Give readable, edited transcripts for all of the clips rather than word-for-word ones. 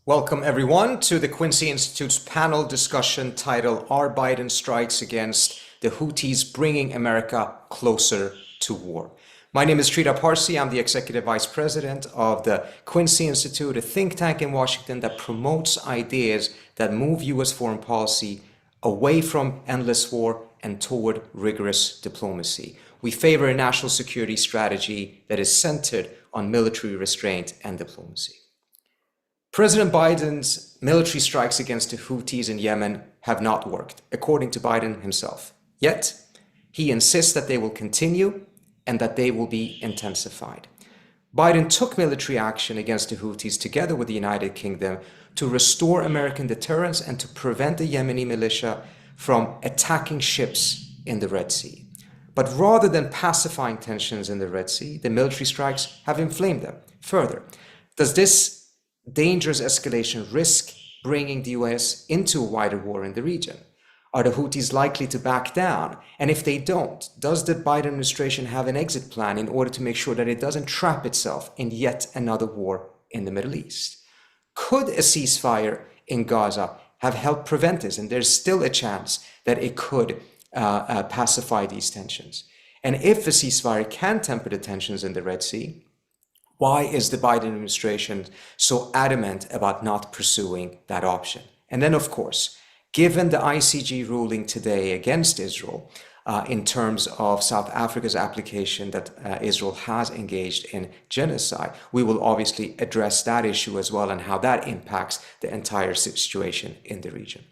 Welcome, everyone, to the Quincy Institute's panel discussion titled Are Biden Strikes Against the Houthis Bringing America Closer to War? My name is Sridhar Parsi. I'm the Executive Vice President of the Quincy Institute, a think tank in Washington that promotes ideas that move U.S. foreign policy away from endless war and toward rigorous diplomacy. We favor a national security strategy that is centered on military restraint and diplomacy. President Biden's military strikes against the Houthis in Yemen have not worked, according to Biden himself. Yet, he insists that they will continue and that they will be intensified. Biden took military action against the Houthis together with the United Kingdom to restore American deterrence and to prevent the Yemeni militia from attacking ships in the Red Sea. But rather than pacifying tensions in the Red Sea, the military strikes have inflamed them further. Does this dangerous escalation risk bringing the US into a wider war in the region? Are the Houthis likely to back down? And if they don't, does the Biden administration have an exit plan in order to make sure that it doesn't trap itself in yet another war in the Middle East? Could a ceasefire in Gaza have helped prevent this? And there's still a chance that it could pacify these tensions. And if a ceasefire can temper the tensions in the Red Sea, why is the Biden administration so adamant about not pursuing that option? And then, of course, given the ICJ ruling today against Israel in terms of South Africa's application that Israel has engaged in genocide, we will obviously address that issue as well and how that impacts the entire situation in the region.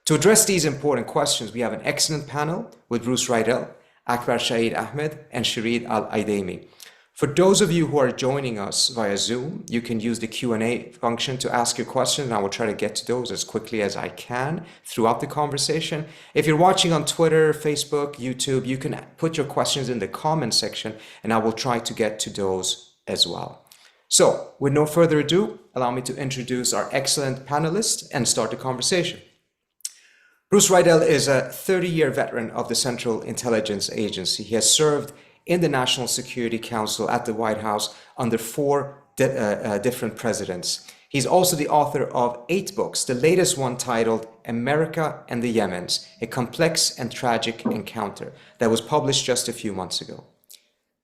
To address these important questions, we have an excellent panel with Bruce Riedel, Akbar Shahid Ahmed, and Shireen Al-Aidemi. For those of you who are joining us via Zoom, you can use the Q&A function to ask your questions, and I will try to get to those as quickly as I can throughout the conversation. If you're watching on Twitter, Facebook, YouTube, you can put your questions in the comment section, and I will try to get to those as well. So, with no further ado, allow me to introduce our excellent panelists and start the conversation. Bruce Riedel is a 30-year veteran of the Central Intelligence Agency. He has served in the National Security Council at the White House under four different presidents. He's also the author of 8 books, the latest one titled America and the Yemens, a complex and tragic encounter, that was published just a few months ago.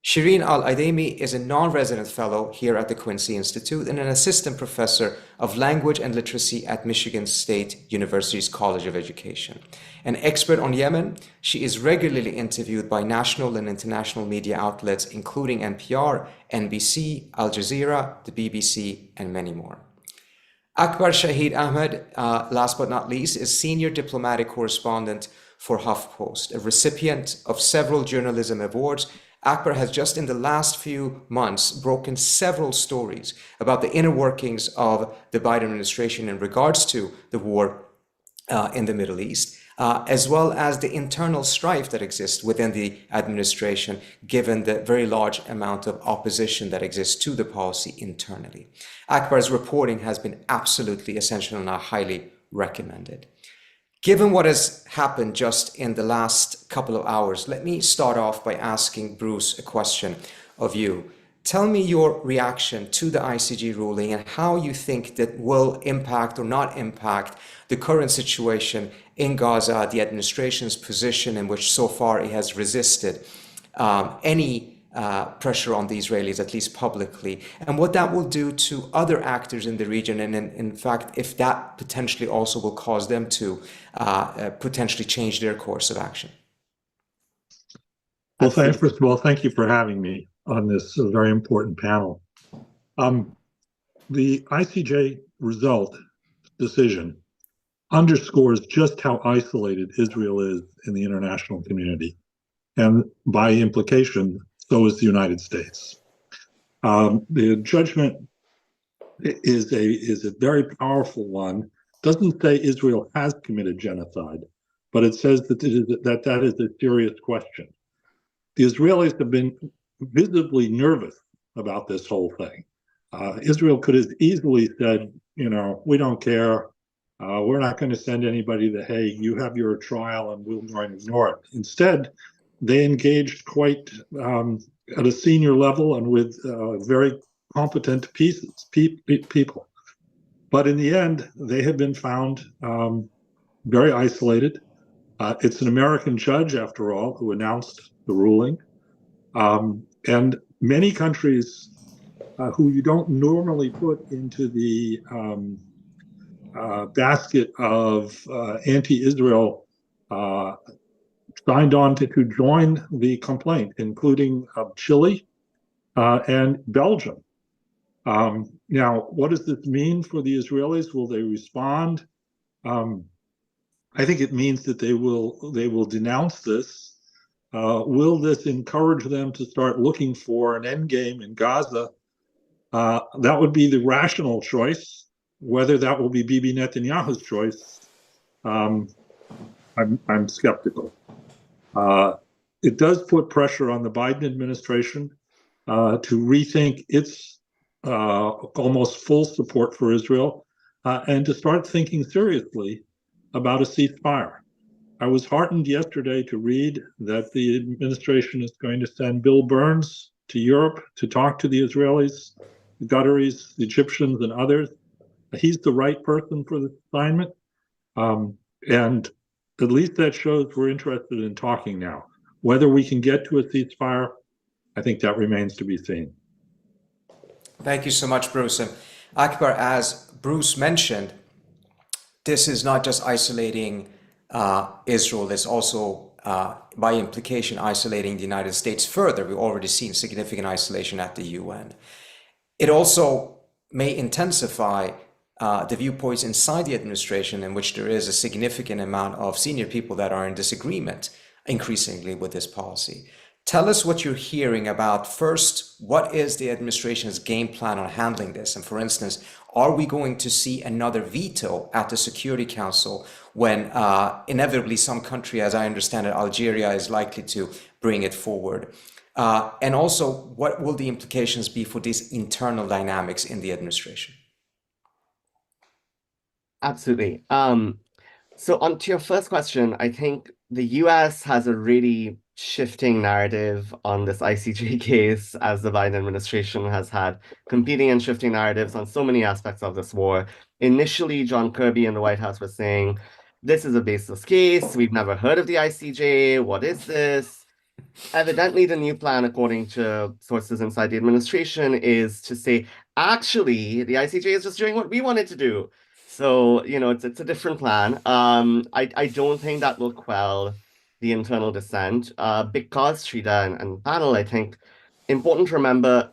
Shireen Al-Aidemi is a non-resident fellow here at the Quincy Institute and an assistant professor of language and literacy at Michigan State University's College of Education. An expert on Yemen, she is regularly interviewed by national and international media outlets, including NPR, NBC, Al Jazeera, the BBC, and many more. Akbar Shahid Ahmed, last but not least, is senior diplomatic correspondent for HuffPost, a recipient of several journalism awards. Akbar has just in the last few months broken several stories about the inner workings of the Biden administration in regards to the war in the Middle East, as well as the internal strife that exists within the administration, given the very large amount of opposition that exists to the policy internally. Akbar's reporting has been absolutely essential and I highly recommend it. Given what has happened just in the last couple of hours, let me start off by asking Bruce a question of you. Tell me your reaction to the ICJ ruling and how you think that will impact or not impact the current situation in Gaza, the administration's position in which so far it has resisted any pressure on the Israelis, at least publicly, and what that will do to other actors in the region, and in fact, if that potentially also will cause them to potentially change their course of action. Well, first of all, thank you for having me on this very important panel. The ICJ decision underscores just how isolated Israel is in the international community, and by implication, so is the United States. The judgment is a very powerful one. Doesn't say Israel has committed genocide, but it says that that is a serious question. The Israelis have been visibly nervous about this whole thing. Israel could have easily said, you know, we don't care. We're not going to send anybody to The Hague. You have your trial and we're going to ignore it. Instead, they engaged quite at a senior level and with very competent people. But in the end, they have been found very isolated. It's an American judge, after all, who announced the ruling. And many countries who you don't normally put into the basket of anti-Israel signed on to join the complaint, including Chile and Belgium. Now, what does this mean for the Israelis? Will they respond? I think it means that they will denounce this. Will this encourage them to start looking for an end game in Gaza? That would be the rational choice. Whether that will be Bibi Netanyahu's choice, I'm skeptical. It does put pressure on the Biden administration to rethink its almost full support for Israel and to start thinking seriously about a ceasefire. I was heartened yesterday to read that the administration is going to send Bill Burns to Europe to talk to the Israelis, the Qataris, the Egyptians, and others. He's the right person for this assignment. And at least that shows we're interested in talking now. Whether we can get to a ceasefire, I think that remains to be seen. Thank you so much, Bruce. And Akbar, as Bruce mentioned, this is not just isolating Israel, it's also, by implication, isolating the United States further. We've already seen significant isolation at the UN. It also may intensify the viewpoints inside the administration in which there is a significant amount of senior people that are in disagreement increasingly with this policy. Tell us what you're hearing about, first, what is the administration's game plan on handling this? And for instance, are we going to see another veto at the Security Council when inevitably some country, as I understand it, Algeria, is likely to bring it forward? And also, what will the implications be for these internal dynamics in the administration? Absolutely. So on to your first question, I think the US has a really shifting narrative on this ICJ case, as the Biden administration has had competing and shifting narratives on so many aspects of this war. Initially, John Kirby in the White House was saying, this is a baseless case. We've never heard of the ICJ. What is this? Evidently, the new plan, according to sources inside the administration, is to say, actually, the ICJ is just doing what we wanted to do. So, you know, it's a different plan. I don't think that will quell the internal dissent because, Shrida and panel, I think, important to remember,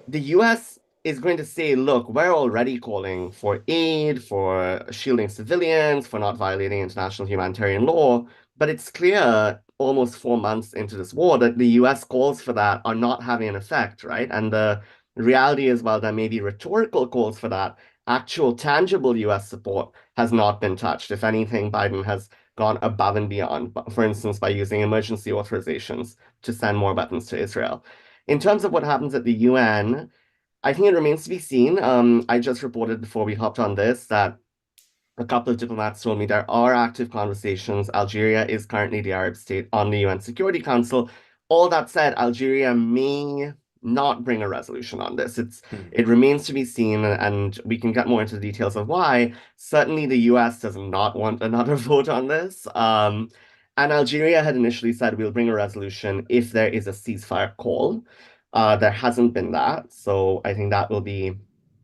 the US is going to say, look, we're already calling for aid, for shielding civilians, for not violating international humanitarian law, but it's clear almost 4 months into this war that the US calls for that are not having an effect, right? And the reality is, while there may be rhetorical calls for that, actual tangible US support has not been touched. If anything, Biden has gone above and beyond, for instance, by using emergency authorizations to send more weapons to Israel. In terms of what happens at the UN, I think it remains to be seen. I just reported before we hopped on this that a couple of diplomats told me there are active conversations. Algeria is currently the Arab state on the UN Security Council. All that said, Algeria may not bring a resolution on this. It remains to be seen, and we can get more into the details of why. Certainly, the US does not want another vote on this. And Algeria had initially said we'll bring a resolution if there is a ceasefire call. There hasn't been that, so I think that will be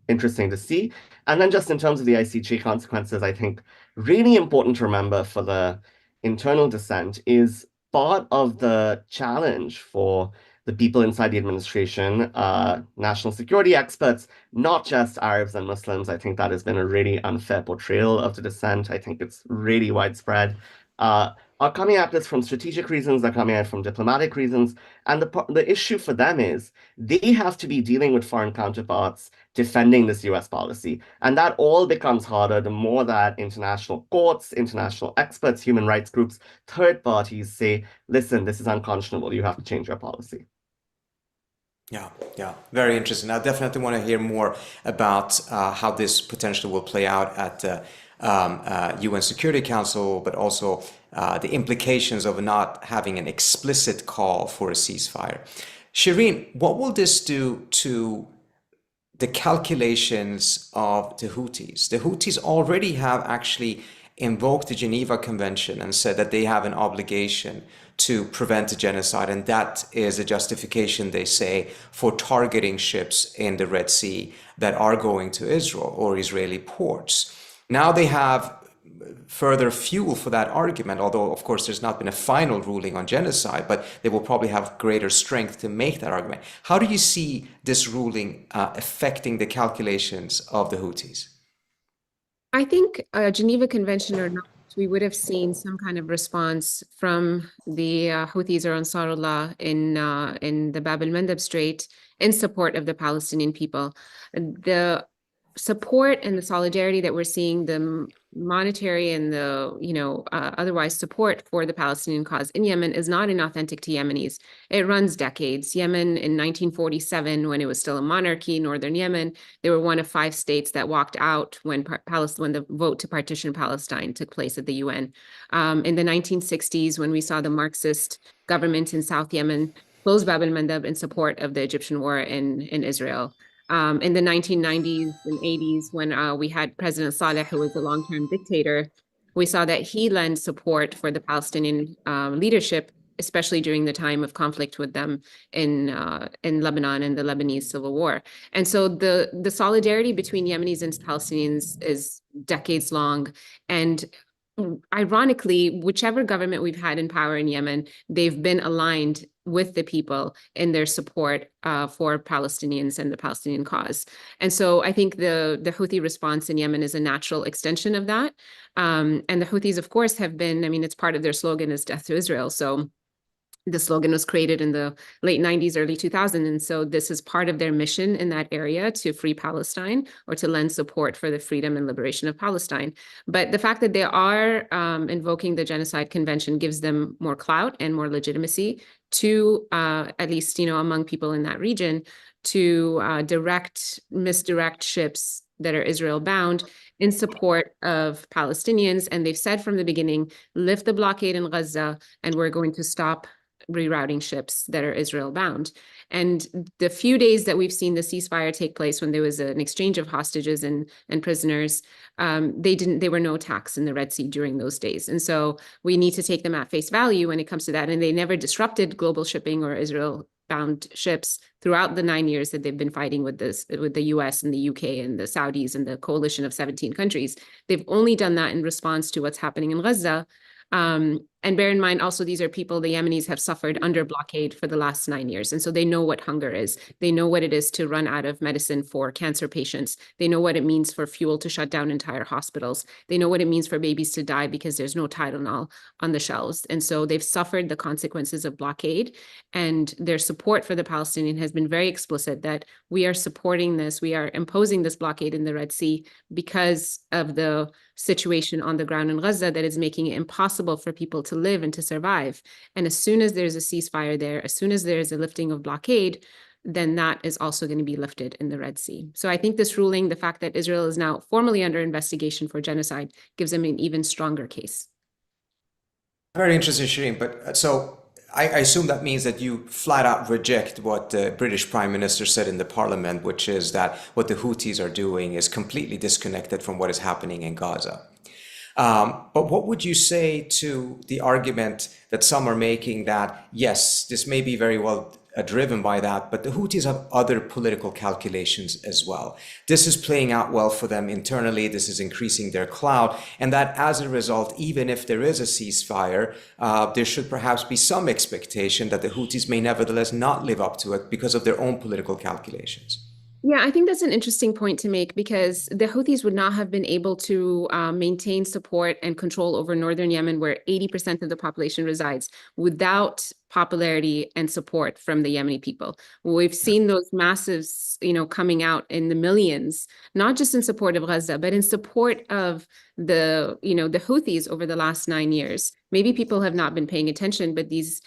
interesting to see. And then just in terms of the ICJ consequences, I think really important to remember for the internal dissent is part of the challenge for the people inside the administration, national security experts, not just Arabs and Muslims. I think that has been a really unfair portrayal of the dissent. I think it's really widespread. Are coming at this from strategic reasons, they're coming at it from diplomatic reasons. And the issue for them is they have to be dealing with foreign counterparts defending this US policy. And that all becomes harder the more that international courts, international experts, human rights groups, third parties say, listen, this is unconscionable, you have to change your policy. Yeah, very interesting. I definitely want to hear more about how this potentially will play out at the UN Security Council, but also the implications of not having an explicit call for a ceasefire. Shireen, what will this do to the calculations of the Houthis. The Houthis already have actually invoked the Geneva Convention and said that they have an obligation to prevent a genocide, and that is a justification, they say, for targeting ships in the Red Sea that are going to Israel or Israeli ports. Now they have further fuel for that argument, although of course there's not been a final ruling on genocide, but they will probably have greater strength to make that argument. How do you see this ruling affecting the calculations of the Houthis? I think a Geneva Convention or not, we would have seen some kind of response from the Houthis or Ansarullah in the Bab el-Mandeb Strait in support of the Palestinian people. The support and the solidarity that we're seeing, the monetary and the otherwise support for the Palestinian cause in Yemen is not inauthentic to Yemenis. It runs decades. Yemen in 1947, when it was still a monarchy, northern Yemen, they were one of 5 states that walked out when the vote to partition Palestine took place at the UN. In the 1960s, when we saw the Marxist government in South Yemen close Bab el-Mandeb in support of the Egyptian war in Israel. In the 1990s and 80s, when we had President Saleh, who was a long-term dictator, we saw that he lent support for the Palestinian leadership, especially during the time of conflict with them in Lebanon and the Lebanese civil war. And so the solidarity between Yemenis and Palestinians is decades long. And ironically, whichever government we've had in power in Yemen, they've been aligned with the people in their support for Palestinians and the Palestinian cause. And so I think the Houthi response in Yemen is a natural extension of that. And the Houthis, of course, have been, it's part of their slogan is death to Israel. So the slogan was created in the late 90s, early 2000s. And so this is part of their mission in that area to free Palestine or to lend support for the freedom and liberation of Palestine. But the fact that they are invoking the Genocide Convention gives them more clout and more legitimacy to, at least, among people in that region, to misdirect ships that are Israel bound in support of Palestinians. And they've said from the beginning, lift the blockade in Gaza, and we're going to stop rerouting ships that are Israel bound. And the few days that we've seen the ceasefire take place, when there was an exchange of hostages and prisoners, there were no attacks in the Red Sea during those days. And so we need to take them at face value when it comes to that. And they never disrupted global shipping or Israel bound ships throughout the 9 years that they've been fighting with the US and the UK and the Saudis and the coalition of 17 countries. They've only done that in response to what's happening in Gaza. And bear in mind, also, these are people, the Yemenis have suffered under blockade for the last 9 years. And so they know what hunger is. They know what it is to run out of medicine for cancer patients. They know what it means for fuel to shut down entire hospitals. They know what it means for babies to die because there's no Tylenol on the shelves. And so they've suffered the consequences of blockade. And their support for the Palestinian has been very explicit that we are supporting this. We are imposing this blockade in the Red Sea because of the situation on the ground in Gaza that is making it impossible for people to live and to survive. And as soon as there's a ceasefire there, as soon as there's a lifting of blockade, then that is also going to be lifted in the Red Sea. So I think this ruling, the fact that Israel is now formally under investigation for genocide, gives them an even stronger case. Very interesting, Shireen. But so I assume that means that you flat out reject what the British Prime Minister said in the Parliament, which is that what the Houthis are doing is completely disconnected from what is happening in Gaza. But what would you say to the argument that some are making that, yes, this may be very well driven by that, but the Houthis have other political calculations as well. This is playing out well for them internally. This is increasing their clout. And that as a result, even if there is a ceasefire, there should perhaps be some expectation that the Houthis may nevertheless not live up to it because of their own political calculations. Yeah, I think that's an interesting point to make, because the Houthis would not have been able to maintain support and control over northern Yemen, where 80% of the population resides, without popularity and support from the Yemeni people. We've seen those massives, coming out in the millions, not just in support of Gaza, but in support of the Houthis over the last 9 years. Maybe people have not been paying attention, but this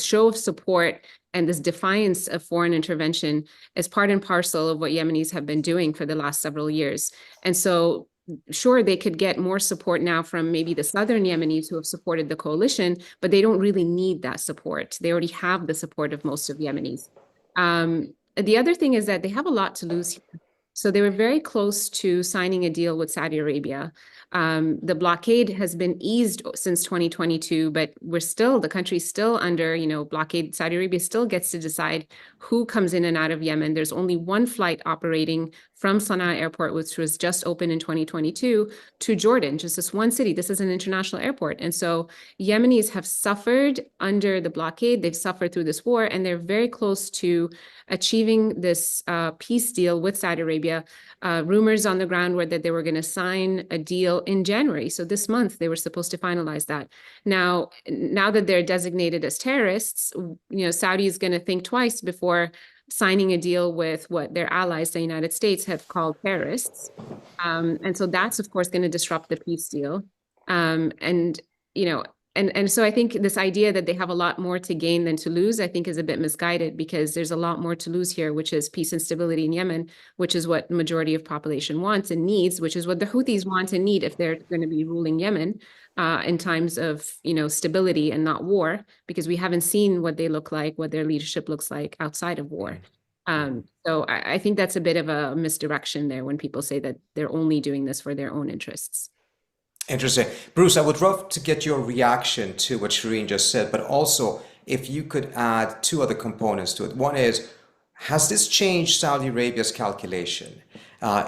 show of support and this defiance of foreign intervention is part and parcel of what Yemenis have been doing for the last several years. And so, sure, they could get more support now from maybe the southern Yemenis who have supported the coalition, but they don't really need that support. They already have the support of most of Yemenis. The other thing is that they have a lot to lose here. So they were very close to signing a deal with Saudi Arabia. The blockade has been eased since 2022, but the country's still under, blockade. Saudi Arabia still gets to decide who comes in and out of Yemen. There's only one flight operating from Sana'a Airport, which was just opened in 2022, to Jordan, just this one city. This is an international airport. And so Yemenis have suffered under the blockade. They've suffered through this war, and they're very close to achieving this peace deal with Saudi Arabia. Rumors on the ground were that they were going to sign a deal in January. So this month they were supposed to finalize that. Now that they're designated as terrorists, Saudi is going to think twice before signing a deal with what their allies, the United States, have called terrorists. And so that's, of course, going to disrupt the peace deal. And so I think this idea that they have a lot more to gain than to lose, I think is a bit misguided, because there's a lot more to lose here, which is peace and stability in Yemen, which is what the majority of population wants and needs, which is what the Houthis want and need if they're going to be ruling Yemen in times of, stability and not war, because we haven't seen what they look like, what their leadership looks like outside of war. So I think that's a bit of a misdirection there when people say that they're only doing this for their own interests. Interesting. Bruce, I would love to get your reaction to what Shireen just said, but also if you could add two other components to it. One is, has this changed Saudi Arabia's calculation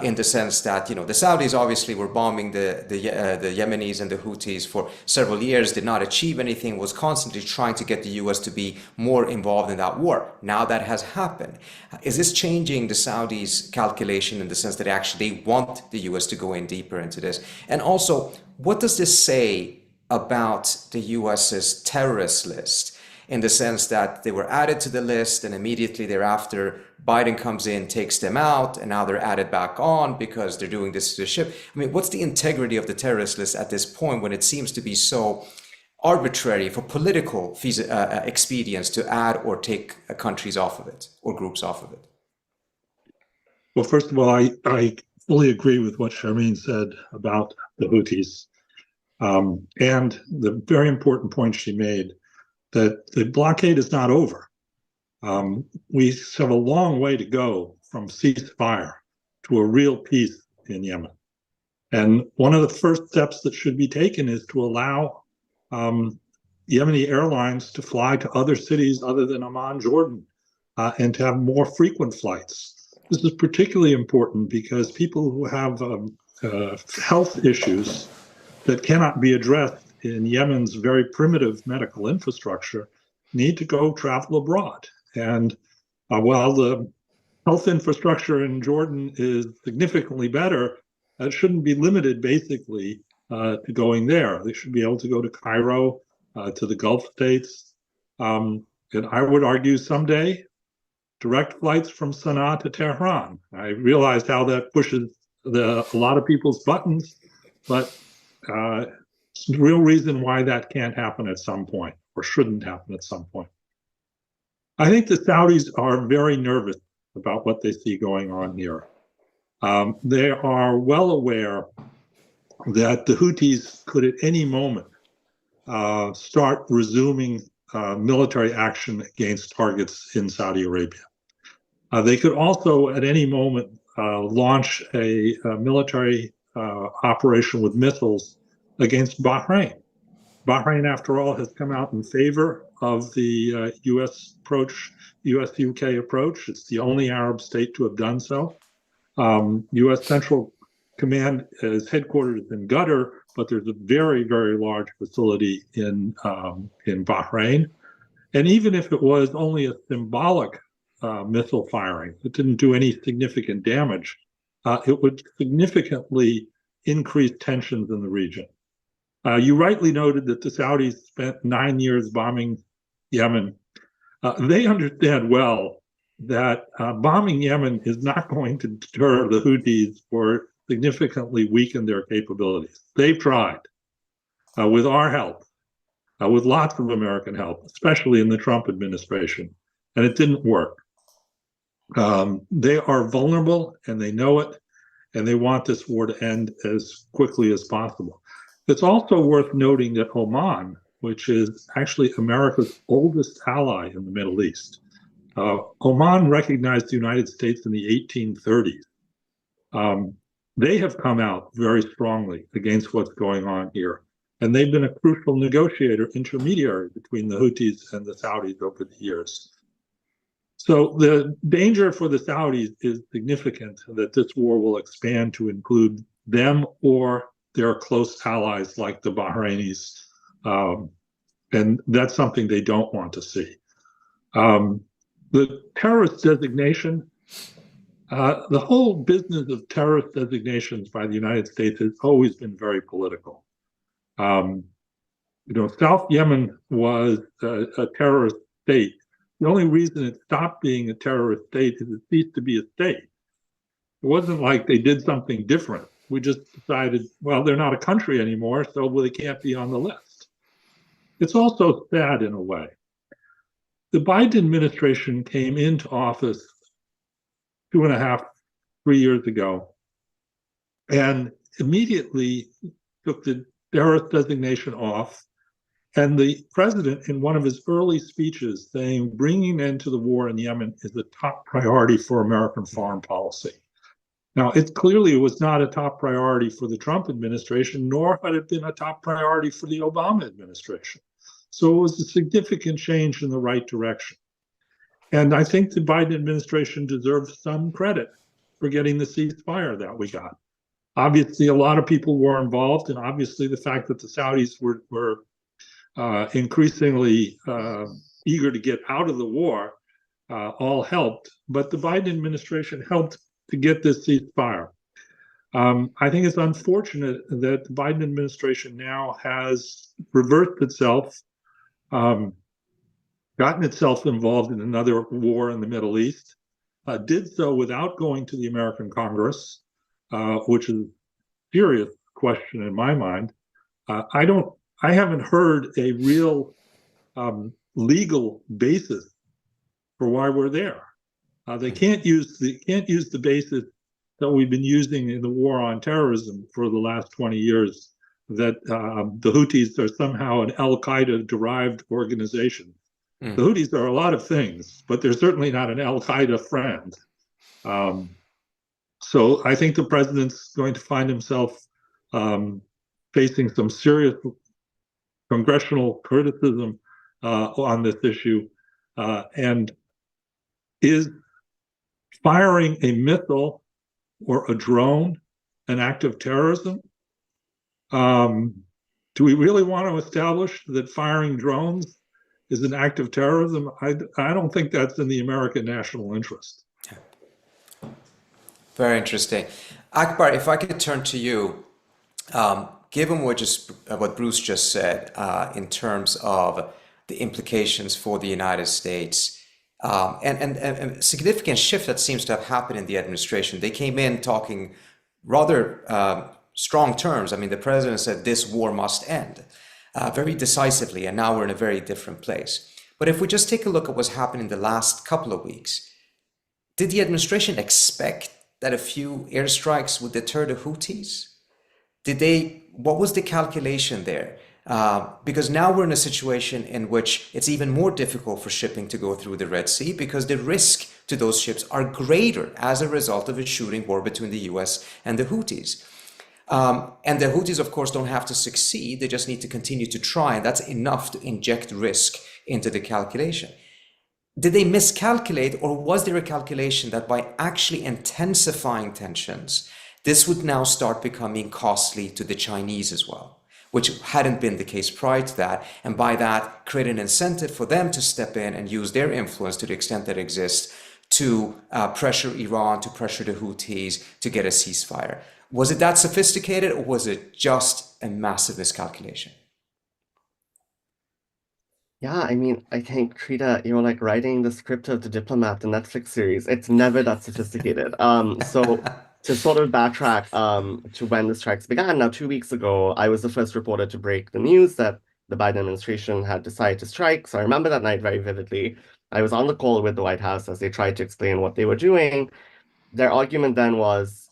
in the sense that, the Saudis obviously were bombing the Yemenis and the Houthis for several years, did not achieve anything, was constantly trying to get the US to be more involved in that war. Now that has happened. Is this changing the Saudis' calculation in the sense that they want the US to go in deeper into this? And also, what does this say about the US's terrorist list, in the sense that they were added to the list and immediately thereafter Biden comes in, takes them out, and now they're added back on because they're doing this to the ship? I mean, what's the integrity of the terrorist list at this point when it seems to be so arbitrary for political expedience to add or take countries off of it or groups off of it? Well, first of all, I fully agree with what Shireen said about the Houthis. And the very important point she made, that the blockade is not over. We have a long way to go from ceasefire to a real peace in Yemen. And one of the first steps that should be taken is to allow Yemeni airlines to fly to other cities other than Amman, Jordan, and to have more frequent flights. This is particularly important because people who have health issues that cannot be addressed in Yemen's very primitive medical infrastructure need to go travel abroad. And while the health infrastructure in Jordan is significantly better, it shouldn't be limited basically to going there. They should be able to go to Cairo, to the Gulf states. And I would argue someday, direct flights from Sana'a to Tehran. I realized how that pushes a lot of people's buttons, but the real reason why that can't happen at some point, or shouldn't happen at some point. I think the Saudis are very nervous about what they see going on here. They are well aware that the Houthis could at any moment start resuming military action against targets in Saudi Arabia. They could also at any moment launch a military operation with missiles against Bahrain. Bahrain, after all, has come out in favor of the U.S. approach, U.S.-UK approach. It's the only Arab state to have done so. U.S. Central Command is headquartered in Qatar, but there's a very, very large facility in Bahrain. And even if it was only a symbolic missile firing, it didn't do any significant damage, it would significantly increase tensions in the region. You rightly noted that the Saudis spent 9 years bombing Yemen. They understand well that bombing Yemen is not going to deter the Houthis or significantly weaken their capabilities. They've tried with our help, with lots of American help, especially in the Trump administration, and it didn't work. They are vulnerable and they know it, and they want this war to end as quickly as possible. It's also worth noting that Oman, which is actually America's oldest ally in the Middle East, Oman recognized the United States in the 1830s. They have come out very strongly against what's going on here. And they've been a crucial negotiator, intermediary between the Houthis and the Saudis over the years. So the danger for the Saudis is significant that this war will expand to include them or their close allies like the Bahrainis. And that's something they don't want to see. The terrorist designation, the whole business of terrorist designations by the United States has always been very political. South Yemen was a terrorist state. The only reason it stopped being a terrorist state is it ceased to be a state. It wasn't like they did something different. We just decided, well, they're not a country anymore, so they can't be on the list. It's also sad in a way. The Biden administration came into office 2.5, 3 years ago, and immediately took the terrorist designation off. And the president, in one of his early speeches, saying bringing an end to the war in Yemen is a top priority for American foreign policy. Now, it clearly was not a top priority for the Trump administration, nor had it been a top priority for the Obama administration. So it was a significant change in the right direction. And I think the Biden administration deserves some credit for getting the ceasefire that we got. Obviously, a lot of people were involved, and obviously the fact that the Saudis were increasingly eager to get out of the war all helped. But the Biden administration helped to get this ceasefire. I think it's unfortunate that the Biden administration now has reversed itself, gotten itself involved in another war in the Middle East, did so without going to the American Congress, which is a serious question in my mind. I haven't heard a real legal basis for why we're there. They can't use the basis that we've been using in the war on terrorism for the last 20 years, that the Houthis are somehow an Al-Qaeda derived organization. The Houthis are a lot of things, but they're certainly not an Al-Qaeda friend. So I think the president's going to find himself facing some serious congressional criticism on this issue. And is firing a missile or a drone an act of terrorism? Do we really want to establish that firing drones is an act of terrorism? I don't think that's in the American national interest. Very interesting. Akbar, if I could turn to you, given what Bruce just said in terms of the implications for the United States, and a significant shift that seems to have happened in the administration. They came in talking rather strong terms. I mean, the president said this war must end very decisively, and now we're in a very different place. But if we just take a look at what's happened in the last couple of weeks, did the administration expect that a few airstrikes would deter the Houthis? What was the calculation there? Because now we're in a situation in which it's even more difficult for shipping to go through the Red Sea because the risk to those ships are greater as a result of a shooting war between the US and the Houthis. And the Houthis, of course, don't have to succeed. They just need to continue to try. And that's enough to inject risk into the calculation. Did they miscalculate, or was there a calculation that by actually intensifying tensions, this would now start becoming costly to the Chinese as well, which hadn't been the case prior to that, and by that create an incentive for them to step in and use their influence to the extent that exists to pressure Iran, to pressure the Houthis to get a ceasefire? Was it that sophisticated, or was it just a massive miscalculation? Yeah, I mean, I think, Trita, you're like writing the script of The Diplomat, the Netflix series. It's never that sophisticated. So to sort of backtrack to when the strikes began, now 2 weeks ago, I was the first reporter to break the news that the Biden administration had decided to strike. So I remember that night very vividly. I was on the call with the White House as they tried to explain what they were doing. Their argument then was,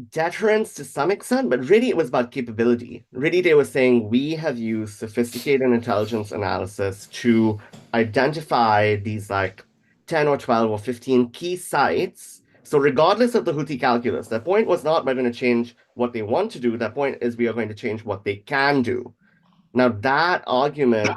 deterrence to some extent, but really it was about capability. Really, they were saying we have used sophisticated intelligence analysis to identify these like 10 or 12 or 15 key sites. So regardless of the Houthi calculus, their point was not we're going to change what they want to do. Their point is we are going to change what they can do. Now that argument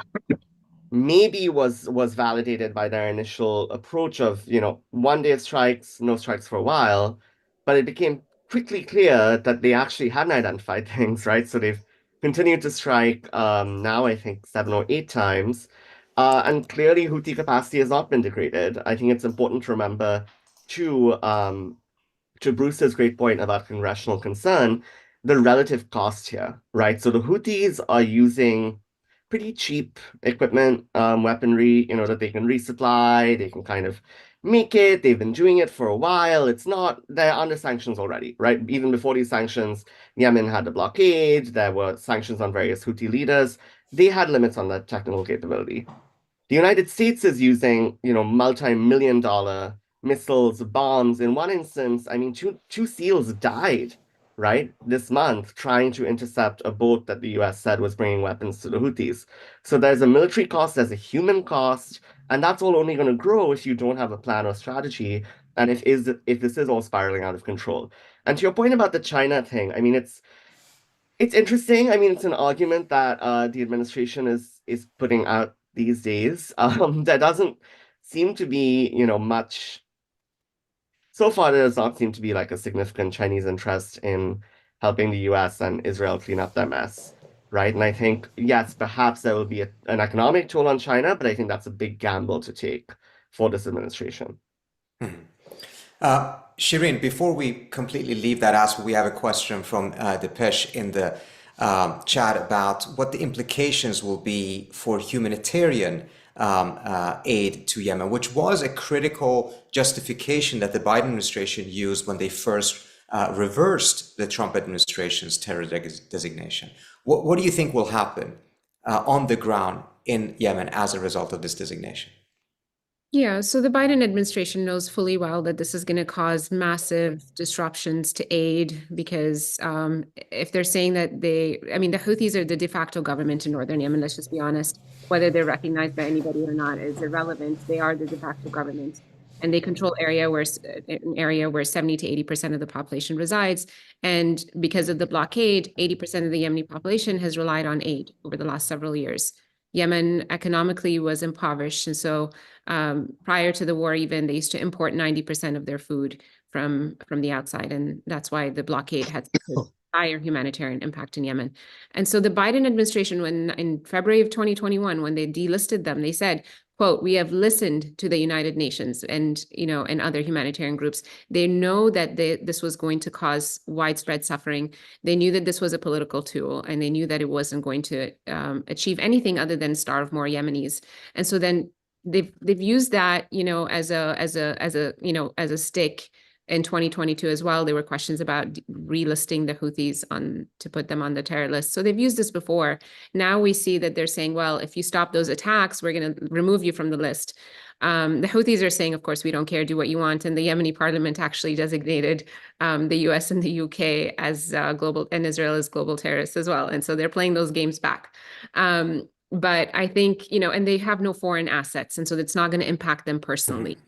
maybe was validated by their initial approach of, one day of strikes, no strikes for a while, but it became quickly clear that they actually hadn't identified things, right? So they've continued to strike now, I think 7 or 8 times. And clearly Houthi capacity has not been degraded. I think it's important to remember too, to Bruce's great point about congressional concern, the relative cost here, right? So the Houthis are using pretty cheap equipment, weaponry, that they can resupply, they can kind of make it. They've been doing it for a while. They're under sanctions already, right? Even before these sanctions, Yemen had a blockade, there were sanctions on various Houthi leaders. They had limits on that technical capability. The United States is using, multi-million-dollar missiles, bombs. In one instance, I mean, two SEALs died, right, this month trying to intercept a boat that the US said was bringing weapons to the Houthis. So there's a military cost, there's a human cost, and that's all only going to grow if you don't have a plan or strategy, and if this is all spiraling out of control. And to your point about the China thing, I mean, it's interesting. I mean, it's an argument that the administration is putting out these days. There doesn't seem to be, much. So far, there does not seem to be like a significant Chinese interest in helping the US and Israel clean up their mess, right? And I think, yes, perhaps there will be an economic toll on China, but I think that's a big gamble to take for this administration. Shireen, before we completely leave that aspect, we have a question from Depeche in the chat about what the implications will be for humanitarian aid to Yemen, which was a critical justification that the Biden administration used when they first reversed the Trump administration's terror designation. What do you think will happen on the ground in Yemen as a result of this designation? Yeah, so the Biden administration knows fully well that this is going to cause massive disruptions to aid because if they're saying that the Houthis are the de facto government in northern Yemen, let's just be honest, whether they're recognized by anybody or not is irrelevant. They are the de facto government and they control an area where 70 to 80% of the population resides. And because of the blockade, 80% of the Yemeni population has relied on aid over the last several years. Yemen economically was impoverished. And so prior to the war, even they used to import 90% of their food from the outside. And that's why the blockade had such a higher humanitarian impact in Yemen. And so the Biden administration, when in February of 2021, when they delisted them, they said, quote, "We have listened to the United Nations and, and other humanitarian groups. They know that this was going to cause widespread suffering. They knew that this was a political tool and they knew that it wasn't going to achieve anything other than starve more Yemenis." And so then they've used that, as a stick in 2022 as well. There were questions about relisting the Houthis to put them on the terror list. So they've used this before. Now we see that they're saying, well, if you stop those attacks, we're going to remove you from the list. The Houthis are saying, of course, we don't care, do what you want. And the Yemeni parliament actually designated the US and the UK as global, and Israel as global terrorists as well. And so they're playing those games back. But I think, and they have no foreign assets. And so it's not going to impact them personally.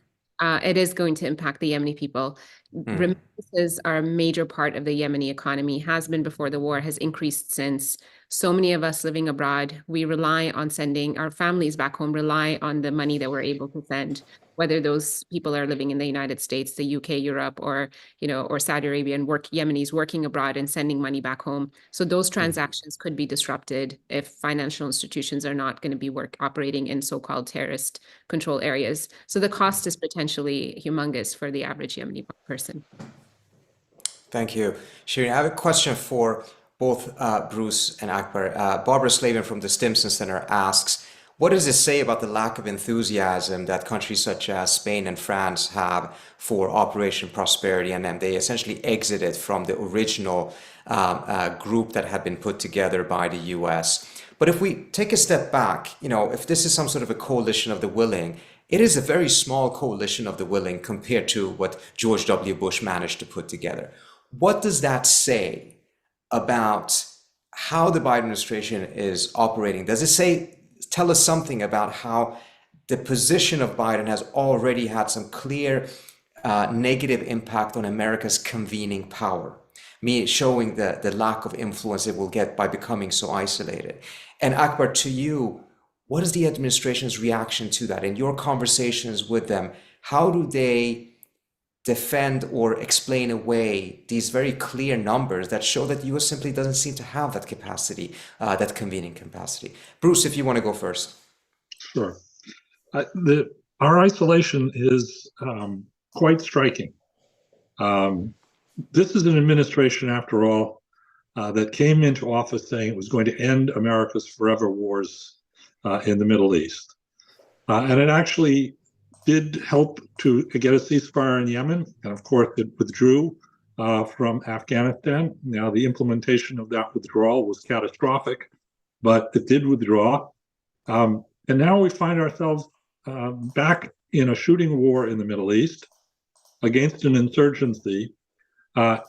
It is going to impact the Yemeni people. Remittances are a major part of the Yemeni economy, has been before the war, has increased since. So many of us living abroad, we rely on sending our families back home, rely on the money that we're able to send, whether those people are living in the United States, the UK, Europe, or Saudi Arabia, and Yemenis working abroad and sending money back home. So those transactions could be disrupted if financial institutions are not going to be operating in so-called terrorist control areas. So the cost is potentially humongous for the average Yemeni person. Thank you. Shireen, I have a question for both Bruce and Akbar. Barbara Slavin from the Stimson Center asks, what does it say about the lack of enthusiasm that countries such as Spain and France have for Operation Prosperity, and then they essentially exited from the original group that had been put together by the US? But if we take a step back, if this is some sort of a coalition of the willing, it is a very small coalition of the willing compared to what George W. Bush managed to put together. What does that say about how the Biden administration is operating? Does it tell us something about how the position of Biden has already had some clear negative impact on America's convening power, showing the lack of influence it will get by becoming so isolated? And Akbar, to you, what is the administration's reaction to that? In your conversations with them, how do they defend or explain away these very clear numbers that show that the US simply doesn't seem to have that capacity, that convening capacity? Bruce, if you want to go first. Sure. Our isolation is quite striking. This is an administration, after all, that came into office saying it was going to end America's forever wars in the Middle East. And it actually did help to get a ceasefire in Yemen. And of course, it withdrew from Afghanistan. Now, the implementation of that withdrawal was catastrophic, but it did withdraw. And now we find ourselves back in a shooting war in the Middle East against an insurgency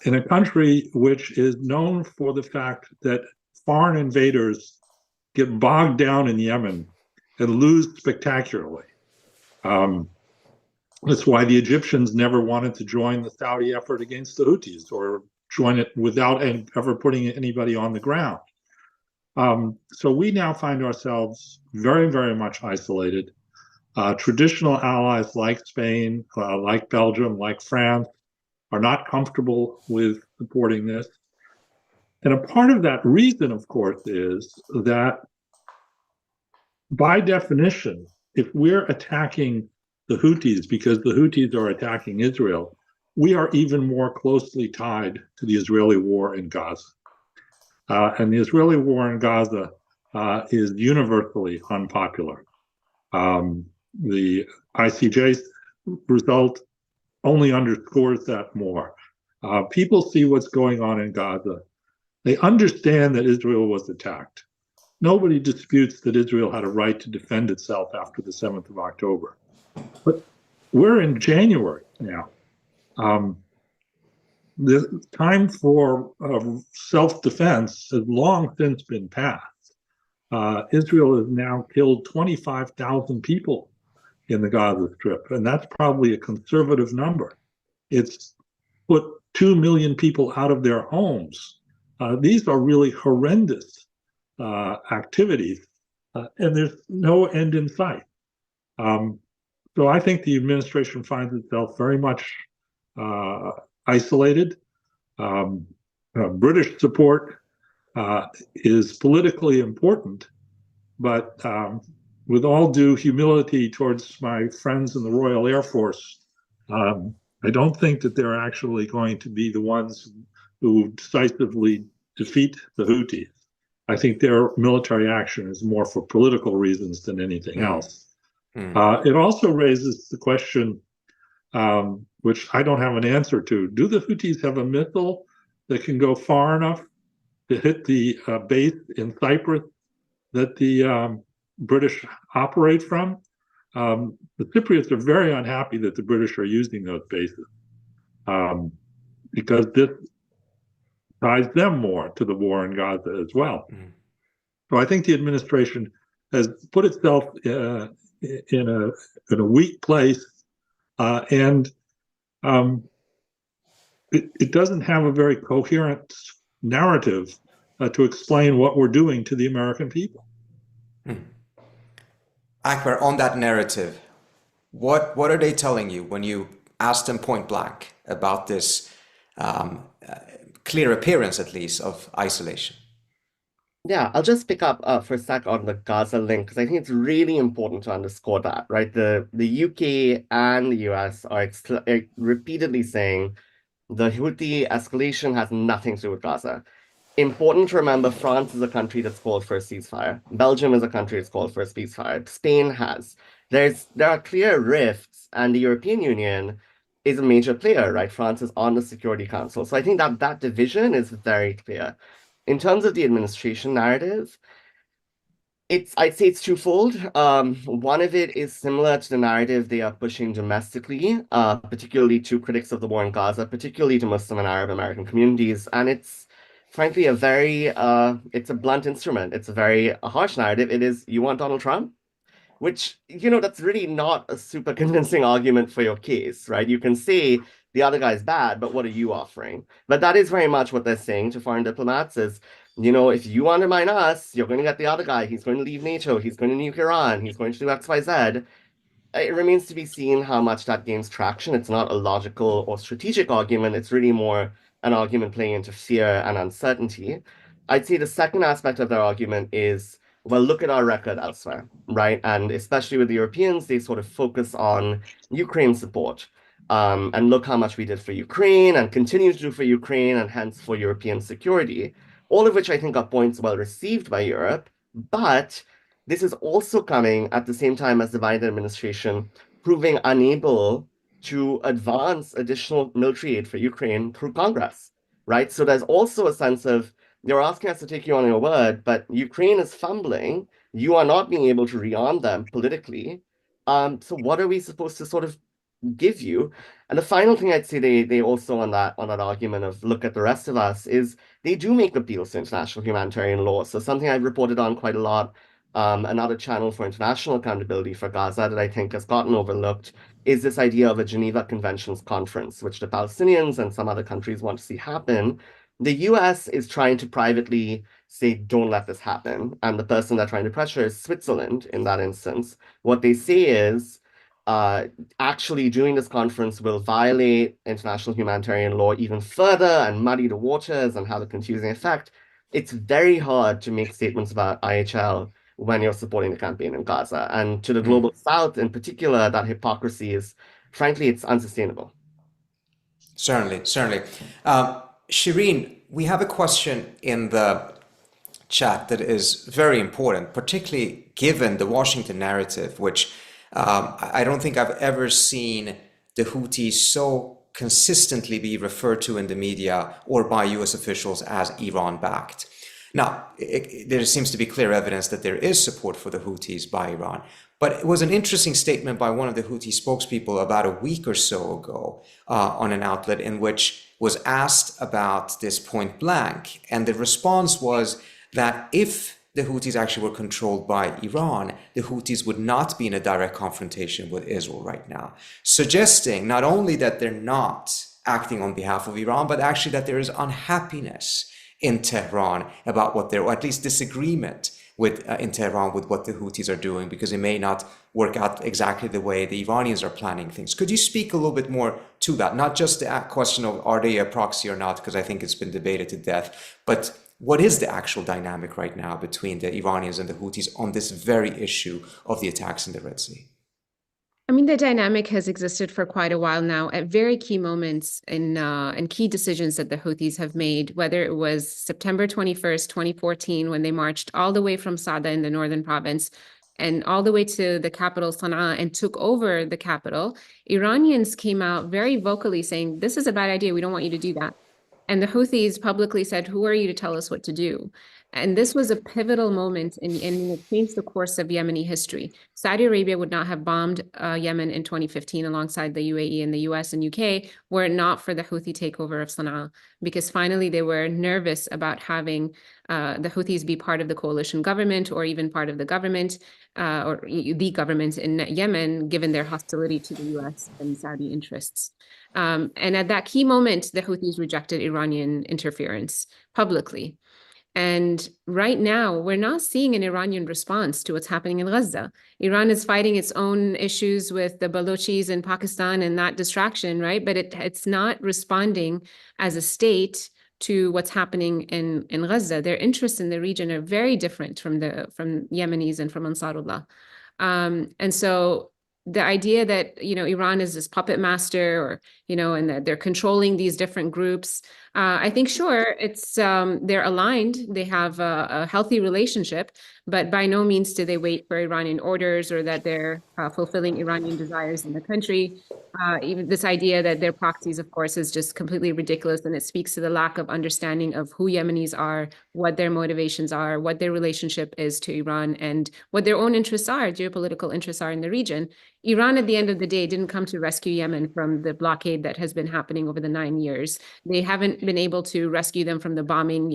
in a country which is known for the fact that foreign invaders get bogged down in Yemen and lose spectacularly. That's why the Egyptians never wanted to join the Saudi effort against the Houthis or join it without ever putting anybody on the ground. So we now find ourselves very, very much isolated. Traditional allies like Spain, like Belgium, like France are not comfortable with supporting this. And a part of that reason, of course, is that by definition, if we're attacking the Houthis because the Houthis are attacking Israel, we are even more closely tied to the Israeli war in Gaza. And the Israeli war in Gaza is universally unpopular. The ICJ's result only underscores that more. People see what's going on in Gaza. They understand that Israel was attacked. Nobody disputes that Israel had a right to defend itself after the 7th of October. But we're in January now. The time for self-defense has long since been passed. Israel has now killed 25,000 people in the Gaza Strip, and that's probably a conservative number. It's put 2 million people out of their homes. These are really horrendous activities, and there's no end in sight. So I think the administration finds itself very much isolated. British support is politically important, but with all due humility towards my friends in the Royal Air Force, I don't think that they're actually going to be the ones who decisively defeat the Houthis. I think their military action is more for political reasons than anything else. It also raises the question, which I don't have an answer to. Do the Houthis have a missile that can go far enough to hit the base in Cyprus that the British operate from? The Cypriots are very unhappy that the British are using those bases because this ties them more to the war in Gaza as well. So I think the administration has put itself in a weak place, and it doesn't have a very coherent narrative to explain what we're doing to the American people. Akbar, on that narrative, what are they telling you when you ask them point blank about this clear appearance, at least, of isolation? Yeah, I'll just pick up for a sec on the Gaza link because I think it's really important to underscore that, right? The UK and the US are repeatedly saying the Houthi escalation has nothing to do with Gaza. Important to remember, France is a country that's called for a ceasefire. Belgium is a country that's called for a ceasefire. Spain has. There are clear rifts, and the European Union is a major player, right? France is on the Security Council. So I think that division is very clear. In terms of the administration narrative, I'd say it's twofold. One of it is similar to the narrative they are pushing domestically, particularly to critics of the war in Gaza, particularly to Muslim and Arab American communities. And it's frankly it's a blunt instrument. It's a very harsh narrative. It is, you want Donald Trump? Which, that's really not a super convincing argument for your case, right? You can say the other guy's bad, but what are you offering? But that is very much what they're saying to foreign diplomats is, if you undermine us, you're going to get the other guy. He's going to leave NATO. He's going to nuke Iran. He's going to do X, Y, Z. It remains to be seen how much that gains traction. It's not a logical or strategic argument. It's really more an argument playing into fear and uncertainty. I'd say the second aspect of their argument is, well, look at our record elsewhere, right? And especially with the Europeans, they sort of focus on Ukraine support. And look how much we did for Ukraine and continue to do for Ukraine and hence for European security, all of which I think are points well received by Europe. But this is also coming at the same time as the Biden administration proving unable to advance additional military aid for Ukraine through Congress, right? So there's also a sense of, you're asking us to take you on your word, but Ukraine is fumbling. You are not being able to rearm them politically. So what are we supposed to sort of give you? And the final thing I'd say they also on that argument of look at the rest of us is they do make appeals to international humanitarian law. So something I've reported on quite a lot, another channel for international accountability for Gaza that I think has gotten overlooked is this idea of a Geneva Conventions conference, which the Palestinians and some other countries want to see happen. The US is trying to privately say, don't let this happen. And the person they're trying to pressure is Switzerland in that instance. What they say is, actually doing this conference will violate international humanitarian law even further and muddy the waters and have a confusing effect. It's very hard to make statements about IHL when you're supporting the campaign in Gaza. And to the global south in particular, that hypocrisy is, frankly, it's unsustainable. Certainly, certainly. Shireen, we have a question in the chat that is very important, particularly given the Washington narrative, which I don't think I've ever seen the Houthis so consistently be referred to in the media or by US officials as Iran-backed. Now, there seems to be clear evidence that there is support for the Houthis by Iran, but it was an interesting statement by one of the Houthi spokespeople about a week or so ago on an outlet in which was asked about this point blank, and the response was that if the Houthis actually were controlled by Iran, the Houthis would not be in a direct confrontation with Israel right now, suggesting not only that they're not acting on behalf of Iran, but actually that there is unhappiness in Tehran about what they're, or at least disagreement with in Tehran with what the Houthis are doing, because it may not work out exactly the way the Iranians are planning things. Could you speak a little bit more to that? Not just the question of are they a proxy or not, because I think it's been debated to death, but what is the actual dynamic right now between the Iranians and the Houthis on this very issue of the attacks in the Red Sea? I mean, the dynamic has existed for quite a while now at very key moments in key decisions that the Houthis have made, whether it was September 21st, 2014, when they marched all the way from Sada in the northern province and all the way to the capital, Sana'a, and took over the capital. Iranians came out very vocally saying, this is a bad idea. We don't want you to do that. And the Houthis publicly said, who are you to tell us what to do? And this was a pivotal moment and it changed the course of Yemeni history. Saudi Arabia would not have bombed Yemen in 2015 alongside the UAE and the US and UK were it not for the Houthi takeover of Sana'a, because finally they were nervous about having the Houthis be part of the coalition government or even part of the government or the government in Yemen, given their hostility to the US and Saudi interests. And at that key moment, the Houthis rejected Iranian interference publicly. And right now, we're not seeing an Iranian response to what's happening in Gaza. Iran is fighting its own issues with the Balochis in Pakistan and that distraction, right? But it's not responding as a state to what's happening in Gaza. Their interests in the region are very different from Yemenis and from Ansarullah. And so the idea that, Iran is this puppet master or, and that they're controlling these different groups, I think, sure, it's they're aligned. They have a healthy relationship, but by no means do they wait for Iranian orders or that they're fulfilling Iranian desires in the country. Even this idea that they're proxies, of course, is just completely ridiculous, and it speaks to the lack of understanding of who Yemenis are, what their motivations are, what their relationship is to Iran, and what their own interests are, geopolitical interests are in the region. Iran, at the end of the day, didn't come to rescue Yemen from the blockade that has been happening over the 9 years. They haven't been able to rescue them from the bombing,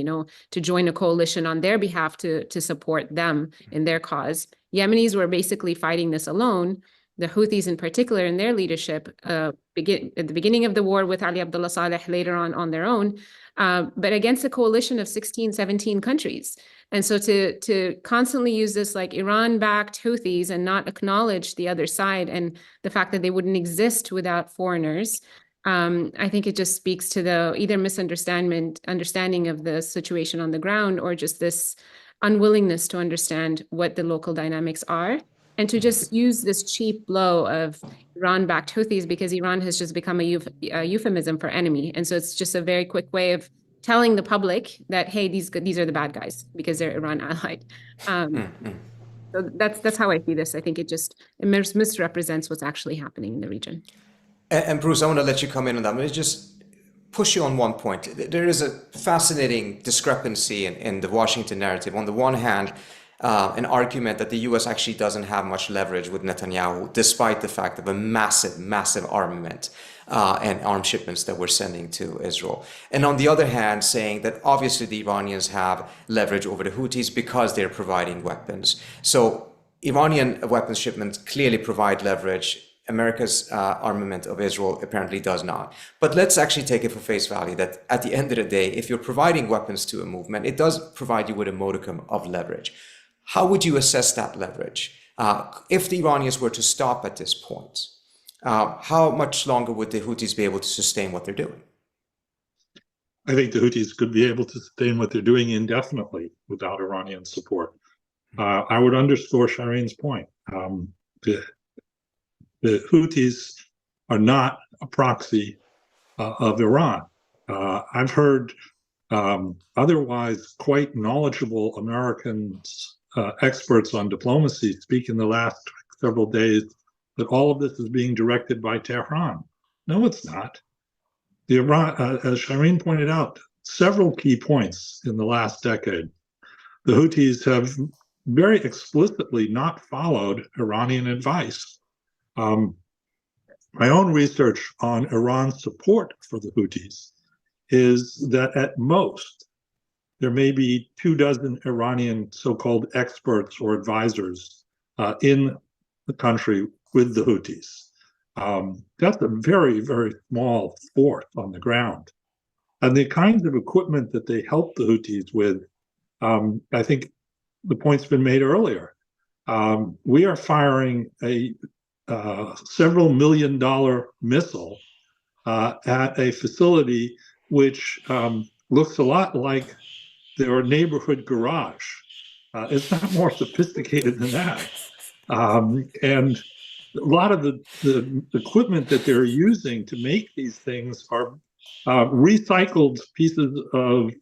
to join a coalition on their behalf to support them in their cause. Yemenis were basically fighting this alone. The Houthis in particular, in their leadership, at the beginning of the war with Ali Abdullah Saleh, later on their own, but against a coalition of 16, 17 countries. And so to constantly use this like Iran-backed Houthis and not acknowledge the other side and the fact that they wouldn't exist without foreigners, I think it just speaks to the either understanding of the situation on the ground, or just this unwillingness to understand what the local dynamics are, and to just use this cheap blow of Iran-backed Houthis because Iran has just become a euphemism for enemy. And so it's just a very quick way of telling the public that, hey, these are the bad guys because they're Iran allied. So that's how I see this. I think it misrepresents what's actually happening in the region. And Bruce, I want to let you come in on that. I'm going to just push you on one point. There is a fascinating discrepancy in the Washington narrative. On the one hand, an argument that the U.S. actually doesn't have much leverage with Netanyahu, despite the fact of a massive, massive armament and arms shipments that we're sending to Israel. And on the other hand, saying that obviously the Iranians have leverage over the Houthis because they're providing weapons. So Iranian weapons shipments clearly provide leverage. America's armament of Israel apparently does not. But let's actually take it for face value that at the end of the day, if you're providing weapons to a movement, it does provide you with a modicum of leverage. How would you assess that leverage? If the Iranians were to stop at this point, how much longer would the Houthis be able to sustain what they're doing? I think the Houthis could be able to sustain what they're doing indefinitely without Iranian support. I would underscore Shireen's point. The Houthis are not a proxy of Iran. I've heard otherwise quite knowledgeable Americans, experts on diplomacy, speak in the last several days that all of this is being directed by Tehran. No, it's not. As Shireen pointed out, several key points in the last decade. The Houthis have very explicitly not followed Iranian advice. My own research on Iran's support for the Houthis is that at most, there may be 24 Iranian so-called experts or advisors in the country with the Houthis. That's a very, very small force on the ground. And the kinds of equipment that they help the Houthis with, I think the point's been made earlier. We are firing a several $1 million missile at a facility which looks a lot like their neighborhood garage. It's not more sophisticated than that. And a lot of the equipment that they're using to make these things are recycled pieces of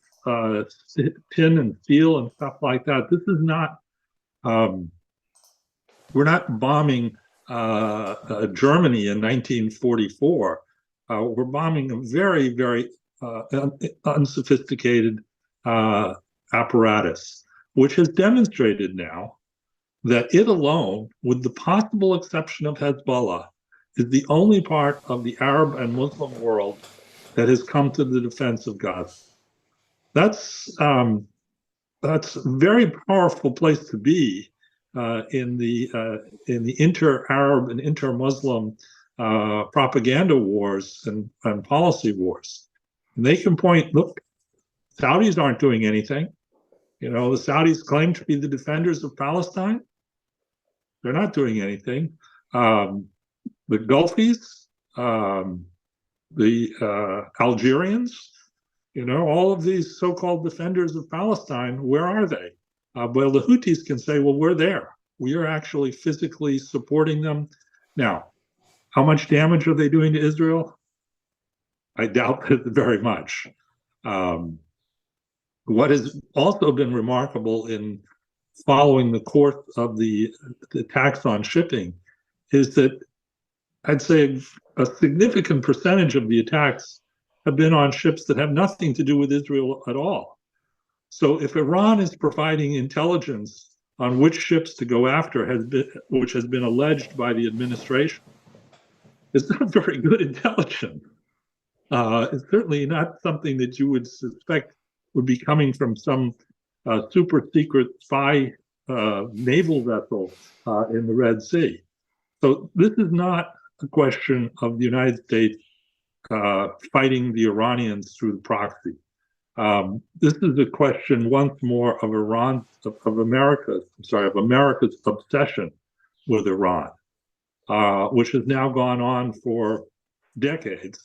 tin and steel and stuff like that. This is not, we're not bombing Germany in 1944. We're bombing a very, very unsophisticated apparatus, which has demonstrated now that it alone, with the possible exception of Hezbollah, is the only part of the Arab and Muslim world that has come to the defense of Gaza. That's a very powerful place to be in the inter-Arab and inter-Muslim propaganda wars and policy wars. And they can point, look, Saudis aren't doing anything. You know, the Saudis claim to be the defenders of Palestine. They're not doing anything. The Gulfis, the Algerians, you know, all of these so-called defenders of Palestine, where are they? Well, the Houthis can say, well, we're there. We are actually physically supporting them. Now, how much damage are they doing to Israel? I doubt it very much. What has also been remarkable in following the course of the attacks on shipping is that I'd say a significant percentage of the attacks have been on ships that have nothing to do with Israel at all. So if Iran is providing intelligence on which ships to go after, which has been alleged by the administration, it's not very good intelligence. It's certainly not something that you would suspect would be coming from some super secret spy naval vessel in the Red Sea. So this is not a question of the United States fighting the Iranians through the proxy. This is a question once more of America's obsession with Iran, which has now gone on for decades.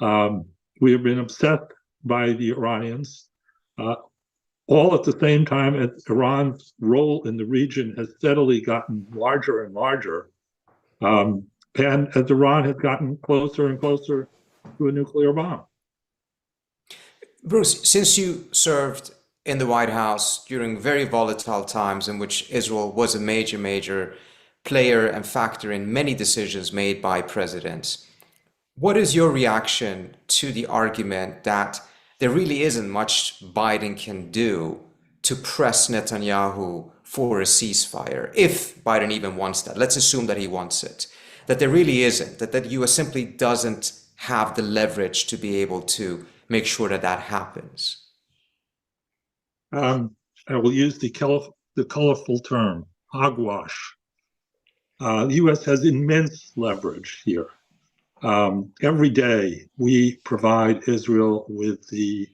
We have been obsessed by the Iranians, all at the same time as Iran's role in the region has steadily gotten larger and larger, and as Iran has gotten closer and closer to a nuclear bomb. Bruce, since you served in the White House during very volatile times in which Israel was a major player and factor in many decisions made by presidents, what is your reaction to the argument that there really isn't much Biden can do to press Netanyahu for a ceasefire, if Biden even wants that? Let's assume that he wants it. That there really isn't, that the US simply doesn't have the leverage to be able to make sure that that happens. I will use the colorful term, hogwash. The U.S. has immense leverage here. Every day we provide Israel with the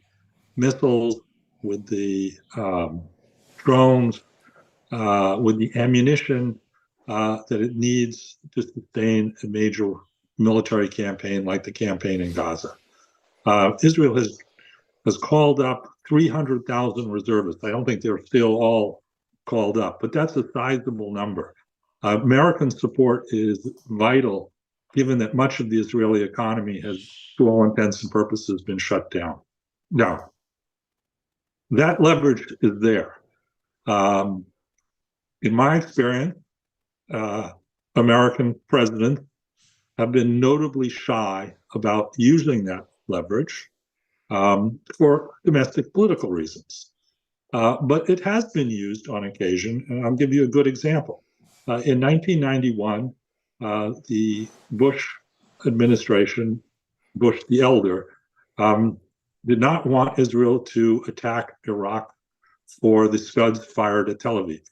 missiles, with the drones, with the ammunition that it needs to sustain a major military campaign like the campaign in Gaza. Israel has called up 300,000 reservists. I don't think they're still all called up, but that's a sizable number. American support is vital, given that much of the Israeli economy has, to all intents and purposes, been shut down. Now, that leverage is there. In my experience, American presidents have been notably shy about using that leverage for domestic political reasons. But it has been used on occasion, and I'll give you a good example. In 1991, the Bush administration, Bush the elder, did not want Israel to attack Iraq for the Scuds fired at Tel Aviv.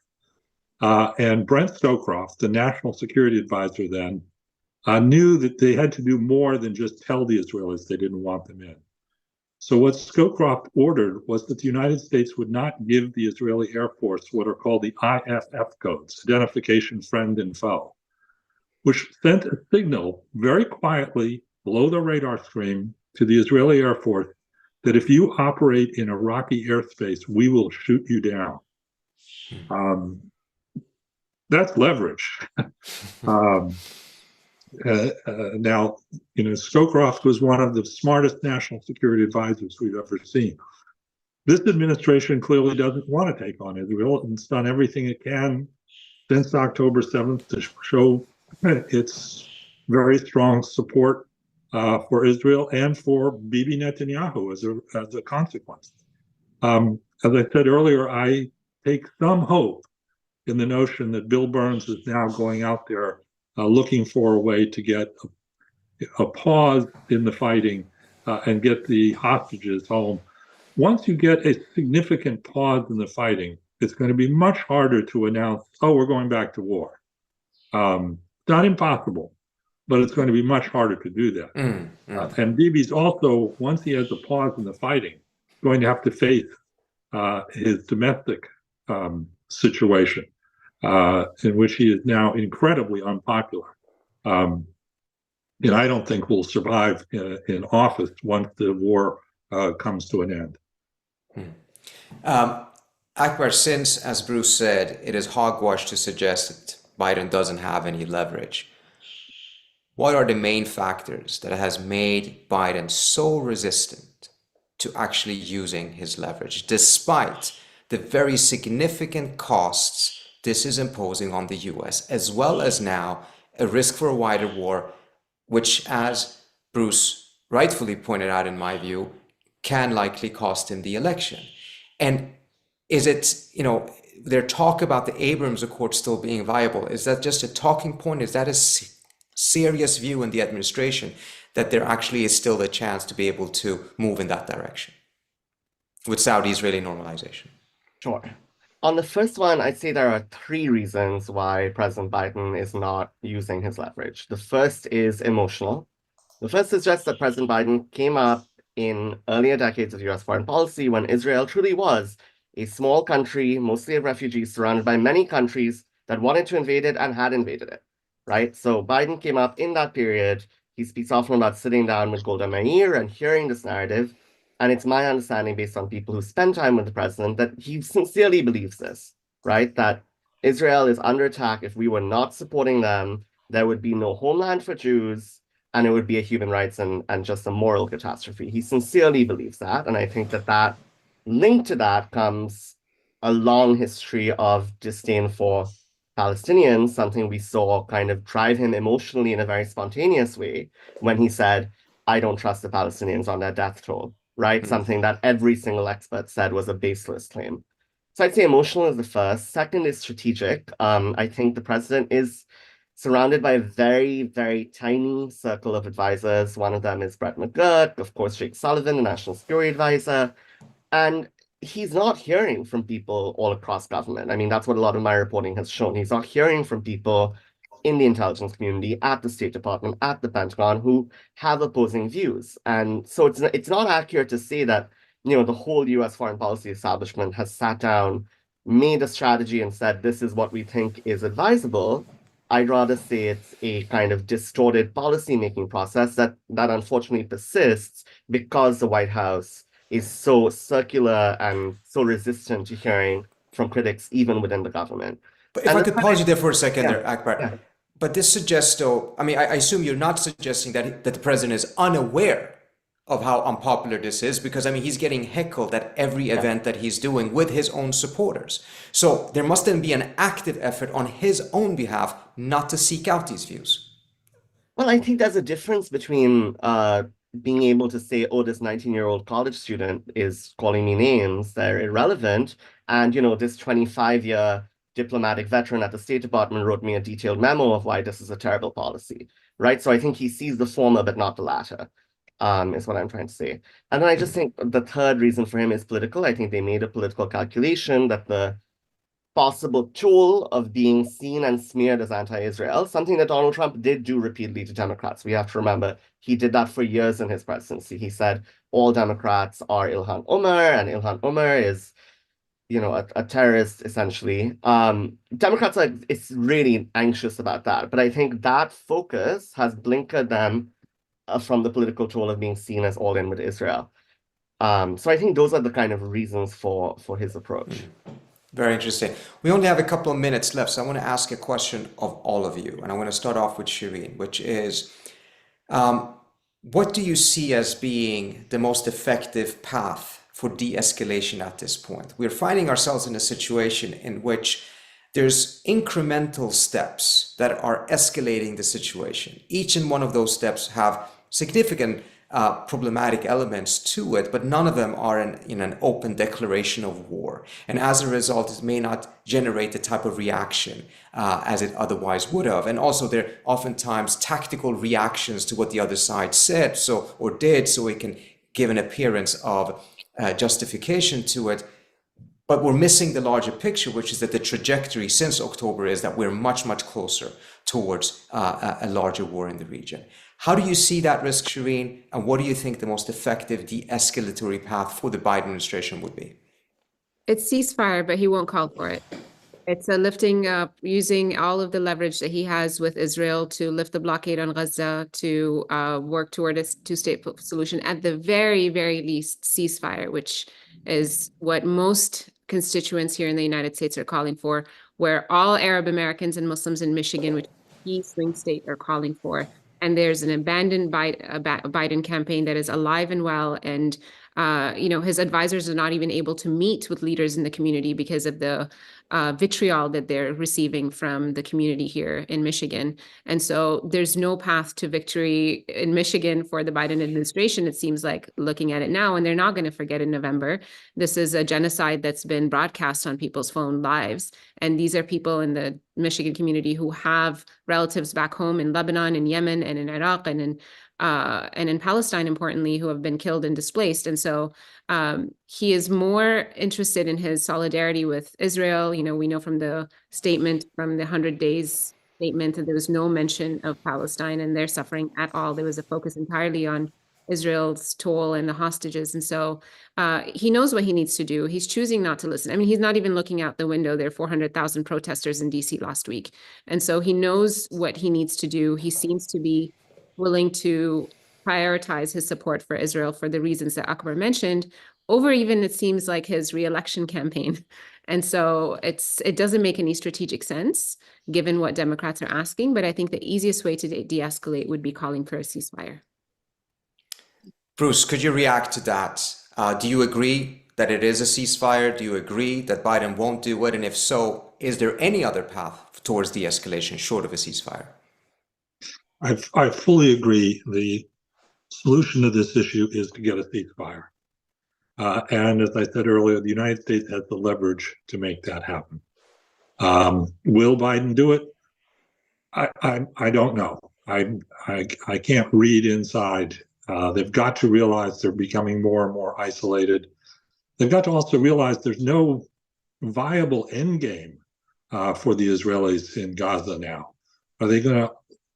And Brent Scowcroft, the national security advisor then, knew that they had to do more than just tell the Israelis they didn't want them in. So what Scowcroft ordered was that the United States would not give the Israeli Air Force what are called the IFF codes, identification, friend, and foe, which sent a signal very quietly below the radar screen to the Israeli Air Force that if you operate in Iraqi airspace, we will shoot you down. That's leverage. Now, Scowcroft was one of the smartest national security advisors we've ever seen. This administration clearly doesn't want to take on Israel, and it's done everything it can since October 7th to show its very strong support for Israel and for Bibi Netanyahu as a consequence. As I said earlier, I take some hope in the notion that Bill Burns is now going out there looking for a way to get a pause in the fighting and get the hostages home. Once you get a significant pause in the fighting, it's going to be much harder to announce, oh, we're going back to war. Not impossible, but it's going to be much harder to do that. And Bibi's also, once he has a pause in the fighting, going to have to face his domestic situation, in which he is now incredibly unpopular. And I don't think will survive in office once the war comes to an end. Akbar, since, as Bruce said, it is hogwash to suggest that Biden doesn't have any leverage, what are the main factors that has made Biden so resistant to actually using his leverage, despite the very significant costs this is imposing on the US, as well as now a risk for a wider war, which, as Bruce rightfully pointed out, in my view, can likely cost him the election. And is it, their talk about the Abrams Accord still being viable, is that just a talking point? Is that a serious view in the administration that there actually is still a chance to be able to move in that direction with Saudi-Israeli normalization? Sure. On the first one, I'd say there are three reasons why President Biden is not using his leverage. The first is emotional. The first is just that President Biden came up in earlier decades of US foreign policy when Israel truly was a small country, mostly of refugees, surrounded by many countries that wanted to invade it and had invaded it, right? So Biden came up in that period. He speaks often about sitting down with Golda Meir and hearing this narrative. And it's my understanding, based on people who spend time with the president, that he sincerely believes this, right? That Israel is under attack. If we were not supporting them, there would be no homeland for Jews, and it would be a human rights and just a moral catastrophe. He sincerely believes that. And I think that linked to that comes a long history of disdain for Palestinians, something we saw kind of drive him emotionally in a very spontaneous way when he said, I don't trust the Palestinians on their death toll. Right? Something that every single expert said was a baseless claim. So I'd say emotional is the first. Second is strategic. I think the president is surrounded by a very, very tiny circle of advisors. One of them is Brett McGurk, of course, Jake Sullivan, the national security advisor. And he's not hearing from people all across government. I mean, that's what a lot of my reporting has shown. He's not hearing from people in the intelligence community, at the State Department, at the Pentagon, who have opposing views. And so it's not accurate to say that, the whole US foreign policy establishment has sat down, made a strategy and said, this is what we think is advisable. I'd rather say it's a kind of distorted policy-making process that unfortunately persists because the White House is so circular and so resistant to hearing from critics, even within the government. But if I could pause you there for a second Yeah. there, Akbar. Yeah. But this suggests, though, I mean, I assume you're not suggesting that the president is unaware of how unpopular this is, because, I mean, he's getting heckled at every event that he's doing with his own supporters. So there must then be an active effort on his own behalf not to seek out these views. Well, I think there's a difference between being able to say, oh, this 19-year-old college student is calling me names, they're irrelevant, and, this 25-year diplomatic veteran at the State Department wrote me a detailed memo of why this is a terrible policy, right? So I think he sees the former, but not the latter, is what I'm trying to say. And then I just think the third reason for him is political. I think they made a political calculation that the possible toll of being seen and smeared as anti-Israel, something that Donald Trump did do repeatedly to Democrats. We have to remember, he did that for years in his presidency. He said all Democrats are Ilhan Omar, and Ilhan Omar is a terrorist, essentially. Democrats are really anxious about that. But I think that focus has blinkered them from the political toll of being seen as all in with Israel. So I think those are the kind of reasons for his approach. Very interesting. We only have a couple of minutes left, so I want to ask a question of all of you. And I want to start off with Shireen, which is, what do you see as being the most effective path for de-escalation at this point? We're finding ourselves in a situation in which there's incremental steps that are escalating the situation. Each and one of those steps have significant problematic elements to it, but none of them are in an open declaration of war. And as a result, it may not generate the type of reaction as it otherwise would have. And also, there are oftentimes tactical reactions to what the other side said or did, so it can give an appearance of justification to it. But we're missing the larger picture, which is that the trajectory since October is that we're much, much closer towards a larger war in the region. How do you see that risk, Shireen? And what do you think the most effective de-escalatory path for the Biden administration would be? It's ceasefire, but he won't call for it. It's a lifting up, using all of the leverage that he has with Israel to lift the blockade on Gaza, to work toward a two-state solution, at the very, very least ceasefire, which is what most constituents here in the United States are calling for, where all Arab Americans and Muslims in Michigan, which is a key swing state, are calling for. And there's an abandoned Biden campaign that is alive and well and his advisors are not even able to meet with leaders in the community because of the vitriol that they're receiving from the community here in Michigan. And so there's no path to victory in Michigan for the Biden administration, it seems like, looking at it now, and they're not going to forget in November. This is a genocide that's been broadcast on people's phone lives. And these are people in the Michigan community who have relatives back home in Lebanon, in Yemen, and in Iraq, and in Palestine, importantly, who have been killed and displaced. And so he is more interested in his solidarity with Israel. We know from the statement, from the 100 Days statement, that there was no mention of Palestine and their suffering at all. There was a focus entirely on Israel's toll and the hostages. And so he knows what he needs to do. He's choosing not to listen. I mean, he's not even looking out the window. There are 400,000 protesters in DC last week. And so he knows what he needs to do. He seems to be willing to prioritize his support for Israel for the reasons that Akbar mentioned, over even, it seems like, his re-election campaign. And so it doesn't make any strategic sense given what Democrats are asking, but I think the easiest way to de-escalate would be calling for a ceasefire. Bruce, could you react to that? Do you agree that it is a ceasefire? Do you agree that Biden won't do it? And if so, is there any other path towards de-escalation short of a ceasefire? I fully agree. The solution to this issue is to get a ceasefire. And as I said earlier, the United States has the leverage to make that happen. Will Biden do it? I don't know. I can't read inside. They've got to realize they're becoming more and more isolated. They've got to also realize there's no viable end game for the Israelis in Gaza now. Are they going to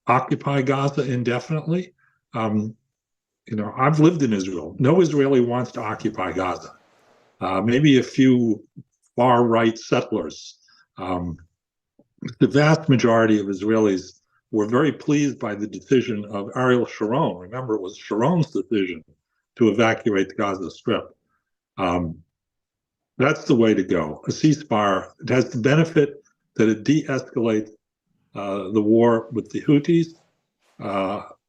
occupy Gaza indefinitely? I've lived in Israel. No Israeli wants to occupy Gaza. Maybe a few far-right settlers. The vast majority of Israelis were very pleased by the decision of Ariel Sharon. Remember, it was Sharon's decision to evacuate the Gaza Strip. That's the way to go. A ceasefire. It has the benefit that it de-escalates the war with the Houthis.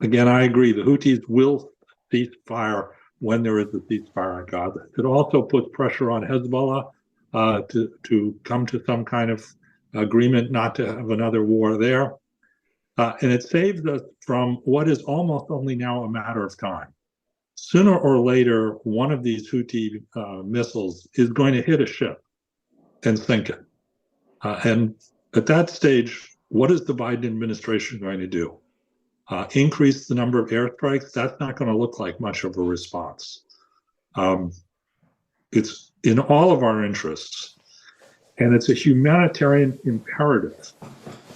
Again, I agree. The Houthis will cease fire when there is a ceasefire in Gaza. It also puts pressure on Hezbollah to come to some kind of agreement not to have another war there. And it saves us from what is almost only now a matter of time. Sooner or later, one of these Houthi missiles is going to hit a ship and sink it. And at that stage, what is the Biden administration going to do? Increase the number of airstrikes? That's not going to look like much of a response. It's in all of our interests, and it's a humanitarian imperative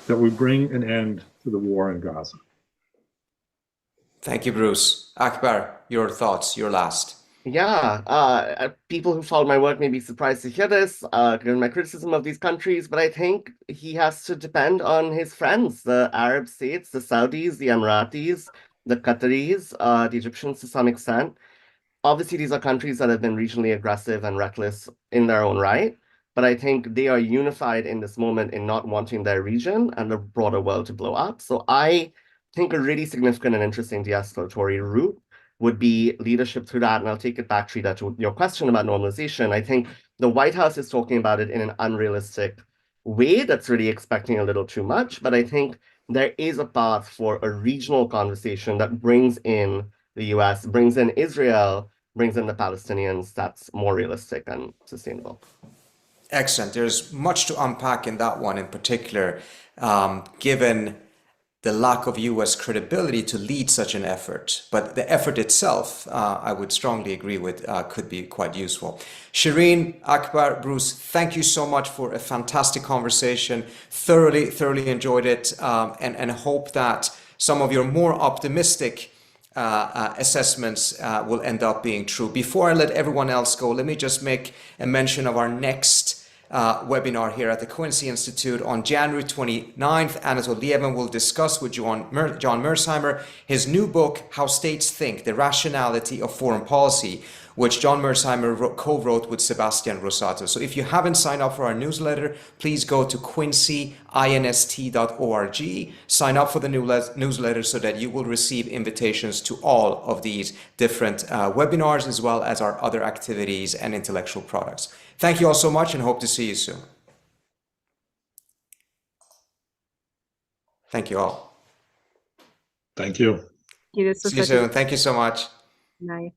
that we bring an end to the war in Gaza. Thank you, Bruce. Akbar, your thoughts, your last. Yeah, people who follow my work may be surprised to hear this, given my criticism of these countries, but I think he has to depend on his friends, the Arab states, the Saudis, the Emiratis, the Qataris, the Egyptians to some extent. Obviously, these are countries that have been regionally aggressive and reckless in their own right, but I think they are unified in this moment in not wanting their region and the broader world to blow up. So I think a really significant and interesting de-escalatory route would be leadership through that. And I'll take it back, Trita, to your question about normalization. I think the White House is talking about it in an unrealistic way that's really expecting a little too much. But I think there is a path for a regional conversation that brings in the US, brings in Israel, brings in the Palestinians, that's more realistic and sustainable. Excellent. There's much to unpack in that one in particular, given the lack of US credibility to lead such an effort. But the effort itself, I would strongly agree with, could be quite useful. Shireen, Akbar, Bruce, thank you so much for a fantastic conversation. Thoroughly enjoyed it, and hope that some of your more optimistic assessments will end up being true. Before I let everyone else go, let me just make a mention of our next webinar here at the Quincy Institute on January 29th. Anatol Lieven will discuss with John Mersheimer his new book, How States Think, The Rationality of Foreign Policy. which John Mersheimer co-wrote with Sebastian Rosato. So if you haven't signed up for our newsletter, please go to quincyinst.org, sign up for the newsletter so that you will receive invitations to all of these different webinars, as well as our other activities and intellectual products. Thank you all so much and hope to see you soon. Thank you all. Thank you. This was See you such a soon. Thank you so much. night.